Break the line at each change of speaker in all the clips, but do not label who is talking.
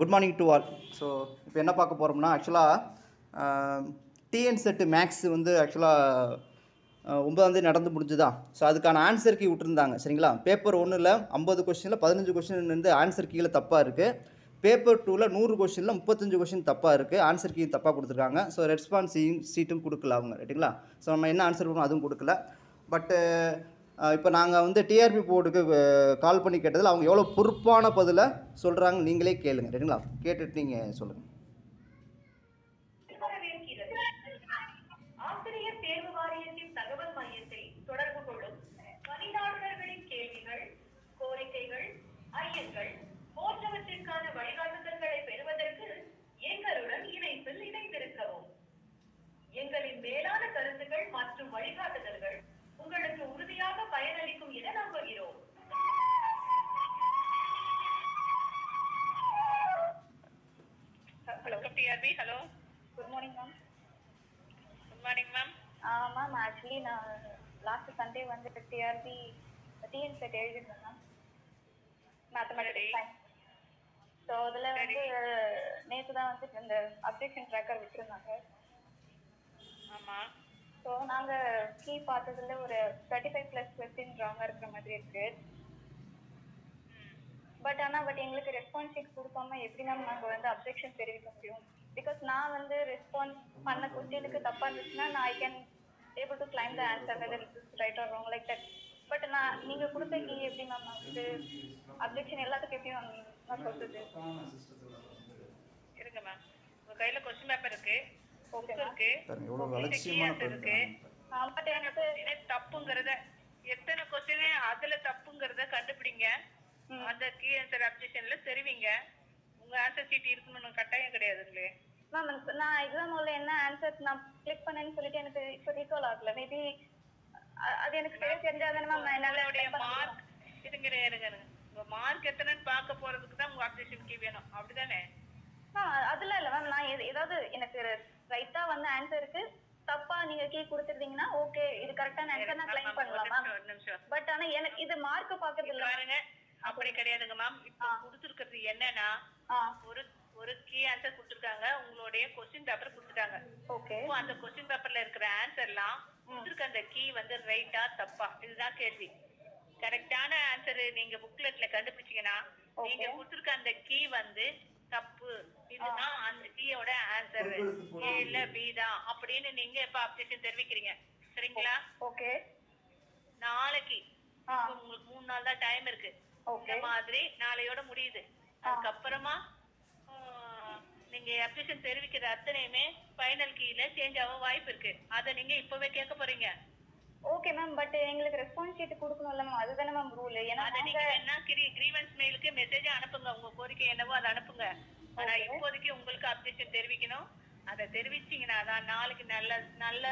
Good morning to all. So இப்போ என்ன பார்க்க போகிறோம்னா டிஎன் செட்டு மேக்ஸ் வந்து ஆக்சுவலாக 9 நடந்து முடிஞ்சுதான். ஸோ அதுக்கான ஆன்சர் கீ விட்டுருந்தாங்க சரிங்களா. பேப்பர் 1ல் 50 கொஸ்டினில் 15 கொஸ்டின் வந்து ஆன்சர் கீழே தப்பாக இருக்குது. பேப்பர் 2ல் 100 கொஸ்டினில் 35 கொஸ்டின் தப்பாக இருக்குது, ஆன்சர் கீ தப்பாக கொடுத்துருக்காங்க. ஸோ ரெஸ்பான்ஸ் சீட்டும் கொடுக்கல அவங்க, ரைட்டுங்களா. ஸோ நம்ம என்ன ஆன்சர் பண்ணணும் அதுவும் கொடுக்கல. பட்டு இப்போ நாங்கள் வந்து டிஆர்பி போர்டுக்கு கால் பண்ணி கேட்டதில் அவங்க எவ்வளோ பொறுப்பான பதிலை சொல்கிறாங்க நீங்களே கேளுங்க, ரைட்டுங்களா. கேட்டுட்டு நீங்கள் சொல்லுங்கள்.
ஆசிரியர் தேர்வு வாரியத்தின் தகவல் மையத்தை தொடர்பு கொள்ளும் பணியாளர்களின் கேள்விகள், கோரிக்கைகள், ஐயங்கள் போன்றவற்றிற்கான வழிகாட்டுதல்களை பெறுவதற்கு எங்களுடன் இணைப்பில் இணைந்திருக்கவும். எங்களின் மேலான கருத்துக்கள் மற்றும் வழிகாட்டுதல்கள் உங்களுக்கு உறுதியாக பயனளிக்கும் என நம்புகிறோம்.
Hello, TRB. Hello.
Good morning, ma'am.
Good morning, ma'am.
Ma'am, actually, last Sunday வந்து TRB TN set எழுதிருந்தேன் ma'am. Mathematics science. So அதுல வந்து நேத்து தான் வந்து இந்த அப்டேஷன் ட்ராக்கர் விட்டுருந்தாங்க.
ஆமா.
ஸோ நாங்க கீ பார்த்ததுல ஒரு 35+ கொஸ்டின் ராங்கா இருக்கிற மாதிரி இருக்கு. பட் எங்களுக்கு ரெஸ்பான்ஸ் ஷீட் கொடுக்காம எப்படி மேம் நாங்கள் வந்து அப்ஜெக்ஷன் தெரிவிக்க முடியும்? பிகாஸ் நான் வந்து ரெஸ்பான்ஸ் பண்ண கொஸ்டினுக்கு தப்பா இருந்துச்சுன்னா நான் I can able to claim the answer whether it is right or wrong like that. But நான் நீங்க கொடுத்த கீ எப்படி மேம் வந்து அப்ஜெக்ஷன் எல்லாத்துக்கும் எப்படி மேம் நான் சொல்றது?
இருங்க மேம், உங்க கையில கொஸ்டின் பேப்பர் இருக்கு,
ஓகே
இருக்கு, இருக்கு.
பட் எனக்கு
தப்புங்கிறத எத்தனை கொஸ்டின் அதுல தப்புங்கிறத கண்டுபிடிங்க. அந்த கீ ஆன்சர் அப்ஜெக்ஷன்ல தெரிவிங்க. உங்க ஆன்சர் ஷீட் இருக்கணும்னு கட்டாயம் கிடையாதுங்களே
மேம். நான் எக்ஸாம் ஹால்ல என்ன ஆன்சர் நான் கிளிக் பண்ணேன்னு சொல்லிட்டு எனக்கு இப்போ ரீகால் ஆகல. மேபி அது எனக்கு சரியா தெரிஞ்சாதானே மேம் நான் என்னால
மார்க் இருங்க உங்க மார்க் எத்தனைன்னு பார்க்க போறதுக்கு தான் உங்க அப்ஜெக்ஷன் கீ வேணும், அப்படிதானே?
அதுல இல்ல மேம். நான் ஏதாவது எனக்கு ரைட்டா வந்து ஆன்சருக்கு தப்பா நீங்க கீ கொடுத்துருந்தீங்கன்னா ஓகே, இது கரெக்டான ஆன்சர் நான் கிளைம் பண்ணலாம் மேம். பட் ஆனா எனக்கு இது மார்க் பாக்குறது இல்ல
பாருங்க. அப்படி கிடையாதுங்க மேம். இப்போ கொடுத்துருக்கிறது என்னன்னா ஒரு கீ ஆன்சர் கொடுத்துருக்காங்க, உங்களுடைய கொஸ்டின் பேப்பர் கொடுத்துட்டாங்க.
ஓகே,
அந்த கொஸ்டின் பேப்பர்ல இருக்கிற ஆன்சர்லாம் கொடுத்துருக்க அந்த கீ வந்து ரைட்டா தப்பா, இதுதான் கேள்வி. கரெக்டான ஆன்சர் நீங்க புக்லெட்ல கண்டுபிடிச்சீங்கன்னா நீங்க கொடுத்துருக்க அந்த கீ வந்து தப்பு, இதுதான் அந்த கீயோட ஆன்சர், ஏ இல்ல பி தான் அப்படின்னு நீங்க இப்ப அப்ஜெக்ஷன் தெரிவிக்கிறீங்க, சரிங்களா?
ஓகே.
நாளைக்கு உங்களுக்கு 3 நாள் தான் டைம் இருக்கு. இந்த மாதிரி நாளையோட முடியுது. அதுக்கப்புறமா நீங்க அப்ஜெக்ஷன் தெரிவிக்கிற அத்தனையுமே ஃபைனல் கீல சேஞ்ச் ஆக வாய்ப்பு இருக்கு. அதை நீங்க இப்பவே கேட்க போறீங்க.
Okay ma'am. பட் எங்களுக்கு ரெஸ்பான்ஸ் ஷீட் கொடுக்கணும்ல மேம், அதுதானே மேம் ரூல். ஏன்னா
அதை நீங்க என்ன கிரீவன்ஸ் மெயிலுக்கு மெசேஜ் அனுப்புங்க, உங்க கோரிக்கை என்னவோ அதை அனுப்புங்க. ஆனா இப்போதைக்கு உங்களுக்கு அப்ஜெக்ஷன் தெரிவிக்கணும். அதை தெரிவிச்சீங்கன்னா தான் நாளைக்கு நல்ல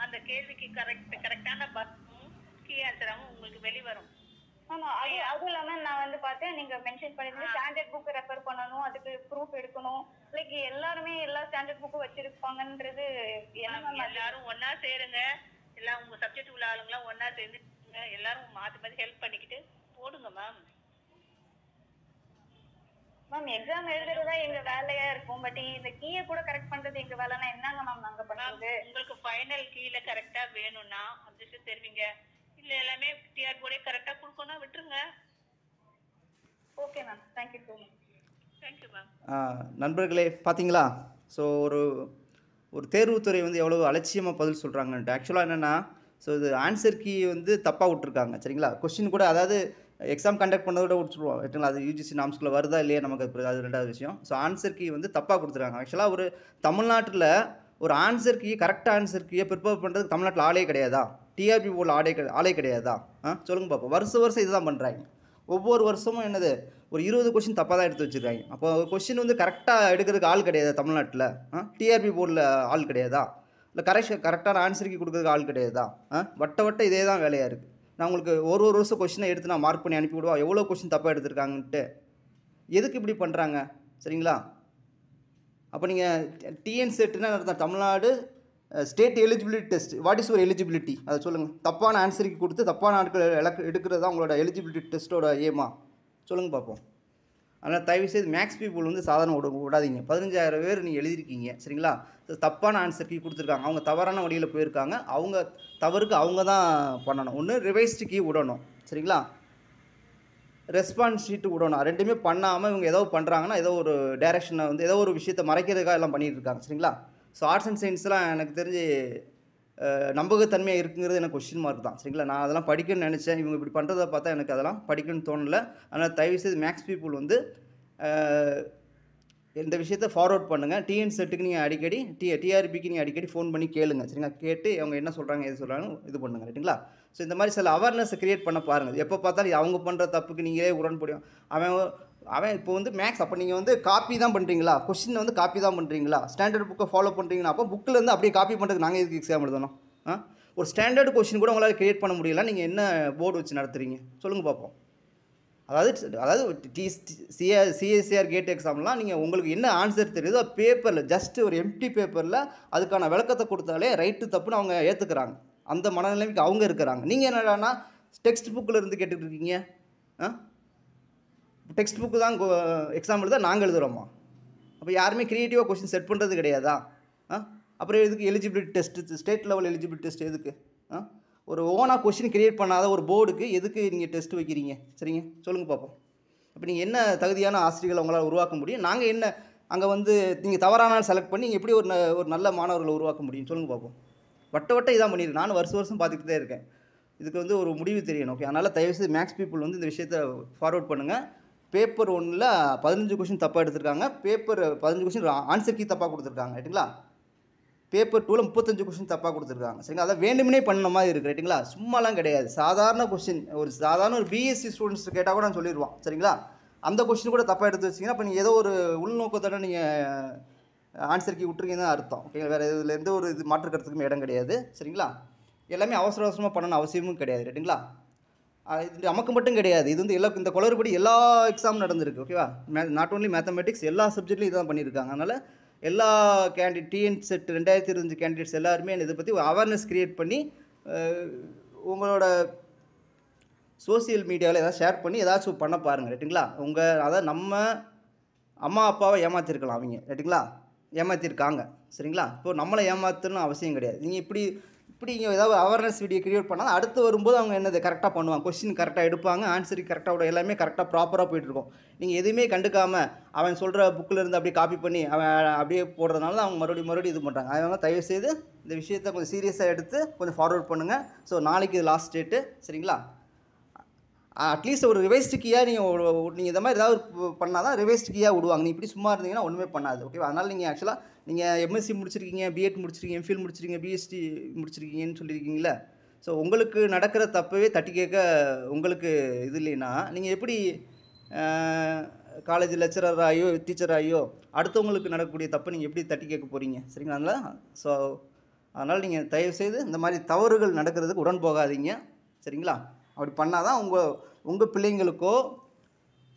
அந்த கேள்விக்கு கரெக்டான கீ ஆன்சராகவும் உங்களுக்கு வெளிவரும்.
ஆமா, அதுவும் இல்லாம நான் வந்து பார்த்தேன் நீங்க மென்ஷன் பண்ணிருந்தீங்க ஸ்டாண்டர்ட் புக் ரெஃபர் பண்ணணும், அதுக்கு ப்ரூஃப் எடுக்கணும். லைக் எல்லாருமே எல்லா ஸ்டாண்டர்ட் புக்கும் வச்சிருப்பாங்கன்றது
எல்லாரும் ஒன்னா சேருங்க. எல்லாம் உங்க சப்ஜெக்ட் உள்ள ஆளுங்களாம் ஒன்னா சேர்ந்து எல்லாரும் மாத்தி ஹெல்ப் பண்ணிக்கிட்டு போடுங்க மேம்.
மேம் எக்ஸாம் எழுதுறதா எங்க வேலையா இருக்கும். பட் இந்த கீயை கூட கரெக்ட் பண்றது எங்க வேலைன்னா என்னங்க மேம் நாங்க பண்றது? உங்களுக்கு
ஃபைனல் கீல கரெக்டா வேணும்னா அப்ஜெக்ஷன் தெரிவிங்க. இல்ல எல்லாமே டிஆர் போர்டே கரெக்டா கொடுக்கணும், விட்டுருங்க.
Okay ma'am, thank you so much.
Thank you ma'am.
நண்பர்களே பார்த்தீங்களா, ஸோ ஒரு தேர்வுத்துறை வந்து எவ்வளோ அலட்சியமாக பதில் சொல்கிறாங்கன்ட்டு. ஆக்சுவலாக என்னென்னா, ஸோ இது ஆன்சர் கீ வந்து தப்பாக விட்ருக்காங்க சரிங்களா. கொஸ்டின் கூட அதாவது எக்ஸாம் கண்டக்ட் பண்ணதோட விட்டுருவோம் ரைட்டுங்களா. அது யூஜிசி நாம்ஸ்குள்ளே வருதா இல்லையா நமக்கு அது 2வது விஷயம். ஸோ ஆன்சர் கீ வந்து தப்பாக கொடுத்துருக்காங்க. ஆக்சுவலாக ஒரு தமிழ்நாட்டில் ஒரு ஆன்சர் கீ கரெக்டாக ஆன்சர் கீயை ப்ரிப்பேர் பண்ணுறதுக்கு தமிழ்நாட்டில் ஆளே கிடையாதா? டிஆர்பி போர்டில் ஆளே கிடையாதா? சொல்லுங்க பார்ப்போம். வருஷம் இதுதான் பண்ணுறாங்க. ஒவ்வொரு வருஷமும் என்னது ஒரு 20 கொஸ்டின் தப்பாக தான் எடுத்து வச்சுருக்காங்க. அப்போ கொஸ்டின் வந்து கரெக்டாக எடுக்கிறதுக்கு ஆள் கிடையாது தமிழ்நாட்டில். டிஆர்பி போர்டில் ஆள் கிடையாதா? இல்லை கரெக்டான ஆன்சருக்கு கொடுக்குறதுக்கு ஆள் கிடையாதா? வட்ட இதே தான் வேலையாக இருக்குது. நான் உங்களுக்கு ஒரு வருஷம் கொஸ்டினை எடுத்து நான் மார்க் பண்ணி அனுப்பி விடுவா எவ்வளோ கொஸ்டின் தப்பாக எடுத்திருக்காங்கன்ட்டு. எதுக்கு இப்படி பண்ணுறாங்க சரிங்களா? அப்போ நீங்கள் டிஎன் செட்டுன்னா அர்த்தம் Tamil Nadu state eligibility test. What is your eligibility அதை சொல்லுங்கள். தப்பான ஆன்சருக்கு கொடுத்து தப்பான ஆட்கள் எடுக்கிறது தான் உங்களோட எலிஜிபிலிட்டி டெஸ்ட்டோட ஏமா? சொல்லுங்கள் பார்ப்போம். அதனால் தயவுசெய்து மேக்ஸ் பீப்புள் வந்து சாதாரண விடாதீங்க. 15,000 பேர் நீங்கள் எழுதியிருக்கீங்க சரிங்களா. தப்பான ஆன்சர் கீ கொடுத்துருக்காங்க, அவங்க தவறான வழியில் போயிருக்காங்க, அவங்க தவறுக்கு அவங்க தான் பண்ணணும். ஒன்று ரிவைஸ்டு கீ விடணும் சரிங்களா, ரெஸ்பான்ஸ் ஷீட்டு விடணும். ரெண்டுமே பண்ணாமல் இவங்க ஏதோ பண்ணுறாங்கன்னா ஏதோ ஒரு டைரெக்ஷனை வந்து ஏதோ ஒரு விஷயத்தை மறைக்கிறதுக்காக எல்லாம் பண்ணிகிட்டு இருக்காங்க சரிங்களா. ஸோ ஆர்ட்ஸ் அண்ட் சயின்ஸ்லாம் எனக்கு தெரிஞ்சு நம்பகத்தன்மையாக இருக்குங்கிறது எனக்கு கொஸ்டின் மார்க் தான் சரிங்களா. நான் அதெல்லாம் படிக்கணும்னு நினச்சேன், இவங்க இப்படி பண்ணுறதை பார்த்தா எனக்கு அதெல்லாம் படிக்கணும்னு தோணலை. அதனால் தயவுசெய்து மேக்ஸ் பீப்புள் வந்து இந்த விஷயத்தை ஃபார்வர்ட் பண்ணுங்கள். டிஎன் செட்டுக்கு நீங்கள் அடிக்கடி டிஆர்பிக்கு நீங்கள் அடிக்கடி ஃபோன் பண்ணி கேளுங்க சரிங்களா. கேட்டு அவங்க என்ன சொல்கிறாங்க எது சொல்கிறாங்க இது பண்ணுங்கள் ரைட்டுங்களா. ஸோ இந்த மாதிரி சில அவேர்னஸை க்ரியேட் பண்ண பாருங்கள். எப்போ பார்த்தாலும் அவங்க பண்ணுற தப்புக்கு நீங்களே உடன்படியும் அவன் இப்போ வந்து மேக்ஸ் அப்போ நீங்கள் வந்து காப்பி தான் பண்ணுறீங்களா, கொஸ்டின் வந்து காப்பி தான் பண்ணுறீங்களா, ஸ்டாண்டர்ட் புக்கை ஃபாலோ பண்ணுறீங்கன்னா அப்போ புக்கிலேருந்து அப்படியே காப்பி பண்ணுறதுக்கு நாங்கள் எதுக்கு எக்ஸாம் எழுதணும்? ஒரு ஸ்டாண்டர்டு கொஸ்டின் கூட உங்களால் க்ரியேட் பண்ண முடியல, நீங்கள் என்ன போர்டு வச்சு நடத்துகிறீங்க சொல்லுங்கள் பார்ப்போம். அதாவது சிஎஸ்சிஆர் கேட் எக்ஸாம்லாம் நீங்கள் உங்களுக்கு என்ன ஆன்சர் தெரியுதோ பேப்பரில் ஜஸ்ட் ஒரு எம்டி பேப்பரில் அதுக்கான விளக்கத்தை கொடுத்தாலே ரைட்டு தப்புன்னு அவங்க ஏற்றுக்கிறாங்க. அந்த மனநிலைமைக்கு அவங்க இருக்கிறாங்க. நீங்கள் என்னடானா டெக்ஸ்ட் புக்கில் இருந்து கேட்டுட்டு இருக்கீங்க. டெக்ஸ்ட் புக்கு தான் எக்ஸாம் எழுத நாங்கள் எழுதுகிறோமா? அப்போ யாருமே க்ரியேட்டிவாக கொஸ்டின் செட் பண்ணுறது கிடையாதா? அப்புறம் எதுக்கு eligibility test, state level eligibility test எதுக்கு? ஒரு ஓனாக கொஸ்டின் க்ரியேட் பண்ணாத ஒரு போர்டுக்கு எதுக்கு நீங்கள் டெஸ்ட் வைக்கிறீங்க சரிங்க சொல்லுங்கள் பார்ப்போம். அப்போ நீங்கள் என்ன தகுதியான ஆசிரியர்களை உங்களால் உருவாக்க முடியும்? நாங்கள் என்ன அங்கே வந்து நீங்கள் தவறான செலக்ட் பண்ணி நீங்கள் எப்படி ஒரு நல்ல மாணவர்களை உருவாக்க முடியும் சொல்லுங்கள் பார்ப்போம். வட்ட இதான் பண்ணியிருக்கேன். நானும் வருஷம் பார்த்துக்கிட்டு தான் இருக்கேன். இதுக்கு வந்து ஒரு முடிவு தெரியணும். ஓகே, அதனால் தயவுசெய்து மேக்ஸ் பீப்புள் வந்து இந்த விஷயத்தை ஃபார்வர்ட் பண்ணுங்கள். பேப்பர் 1ல் 15 கொஸ்டின் தப்பாக எடுத்திருக்காங்க, பேப்பர் 15 கொஸ்டின் ஆன்சர் கீ தப்பாக கொடுத்துருக்காங்க ரைட்டுங்களா. பேப்பர் 2ல் 35 கொஸ்டின் தப்பாக கொடுத்துருக்காங்க சரிங்களா. அதை வேண்டுமனே பண்ண மாதிரி இருக்குது ரைட்டுங்களா. சும்மாலாம் கிடையாது, சாதாரண கொஸ்டின் ஒரு பிஎஸ்சி ஸ்டூடெண்ட்ஸ் கேட்டால் கூட நான் சொல்லிடுவான் சரிங்களா. அந்த கொஸ்டின் கூட தப்பாக எடுத்து வச்சிங்கன்னா அப்போ நீங்கள் ஏதோ ஒரு உள்நோக்கத்தோட நீங்கள் ஆன்சர் கீ விட்டுருக்கீங்கன்னு தான் அர்த்தம். ஓகே, வேறு இதில் எந்த ஒரு இது மாற்று கருத்துக்கும் இடம் கிடையாது சரிங்களா. எல்லாமே அவசரமாக பண்ணணும் அவசியமும் கிடையாது ரைட்டுங்களா. இது நமக்கு மட்டும் கிடையாது, இது வந்து இந்த குளறுபடி எல்லா எக்ஸாம் நடந்திருக்கு. ஓகேவா, நாட் ஓன்லி மேத்தமெட்டிக்ஸ், எல்லா சப்ஜெக்ட்லையும் இதான் பண்ணியிருக்காங்க. அதனால் எல்லா டிஎன் செட் 2025 கேண்டிடேட்ஸ் எல்லாருமே இதை பற்றி ஒரு அவேர்னஸ் க்ரியேட் பண்ணி உங்களோட சோசியல் மீடியாவில் ஏதாவது ஷேர் பண்ணி ஏதாச்சும் பண்ண பாருங்கள் ரைட்டுங்களா. அதாவது நம்ம அம்மா அப்பாவை ஏமாற்றிருக்கலாம் அவங்க ரைட்டுங்களா, ஏமாற்றிருக்காங்க சரிங்களா. இப்போது நம்மளை ஏமாற்றணும்னு அவசியம் கிடையாது. நீங்கள் இப்படி இங்கே ஏதாவது அவேர்னஸ் வீடியோ க்ரியேட் பண்ணால் அடுத்து வரும்போது அவங்க என்னது கரெக்டாக பண்ணுவாங்க, கொஸ்டின் கரெக்டாக எடுப்பாங்க, ஆன்சருக்கு கரெக்டாக எல்லாமே கரெக்டாக ப்ராப்பராக போயிட்டுருக்கும். நீங்கள் எதுவுமே கண்டுக்காமல் அவன் சொல்கிற புக்கில் இருந்து அப்படியே காப்பி பண்ணி அவன் அப்படியே போடுறதுனால அவங்க மறுபடியும் இது பண்ணுறாங்க. அதனால் தயவுசெய்து இந்த விஷயத்தை கொஞ்சம் சீரியஸாக எடுத்து கொஞ்சம் ஃபார்வர்ட் பண்ணுங்கள். ஸோ நாளைக்கு இது லாஸ்ட் டேட்டு சரிங்களா. அட்லீஸ்ட் ஒரு ரிவைஸ்டு கீயாக நீங்கள் இந்த மாதிரி ஏதாவது பண்ணால் தான் ரிவைஸ்டு கீயாக விடுவாங்க. நீ இப்படி சும்மா இருந்தீங்கன்னா ஒன்றுமே பண்ணாது. ஓகேவா, அதனால் நீங்கள் ஆக்சுவலாக நீங்கள் எம்எஸ்சி முடிச்சிருக்கீங்க, பிஎட் முடிச்சிருக்கீங்க, எம்ஃபில் முடிச்சிருக்கீங்க, பிஎஸ்டி முடிச்சிருக்கீங்கன்னு சொல்லியிருக்கீங்களே. ஸோ உங்களுக்கு நடக்கிற தப்பவே தட்டி கேட்க உங்களுக்கு இது இல்லைன்னா நீங்கள் எப்படி காலேஜ் லெக்சரராகியோ டீச்சராகியோ அடுத்தவங்களுக்கு நடக்கக்கூடிய தப்பை நீங்கள் எப்படி தட்டி கேட்க போகிறீங்க சரிங்களா. அதனால் நீங்கள் தயவுசெய்து இந்த மாதிரி தவறுகள் நடக்கிறதுக்கு உடன் போகாதீங்க சரிங்களா. அப்படி பண்ணால் தான் உங்கள் பிள்ளைங்களுக்கோ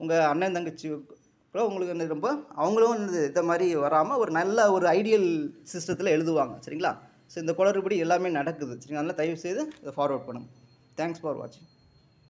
உங்கள் அண்ணன் தங்கச்சிக்கோ உங்களுக்கு ரொம்ப அவங்களும் இந்த மாதிரி வராமல் ஒரு நல்ல ஒரு ஐடியல் சிஸ்டத்தில் எழுதுவாங்க சரிங்களா. ஸோ இந்த குளறுபடி எல்லாமே நடக்குது சரிங்களா. அதனால் தயவுசெய்து இதை ஃபார்வர்ட் பண்ணுங்கள். தேங்க்ஸ் ஃபார் வாட்சிங்.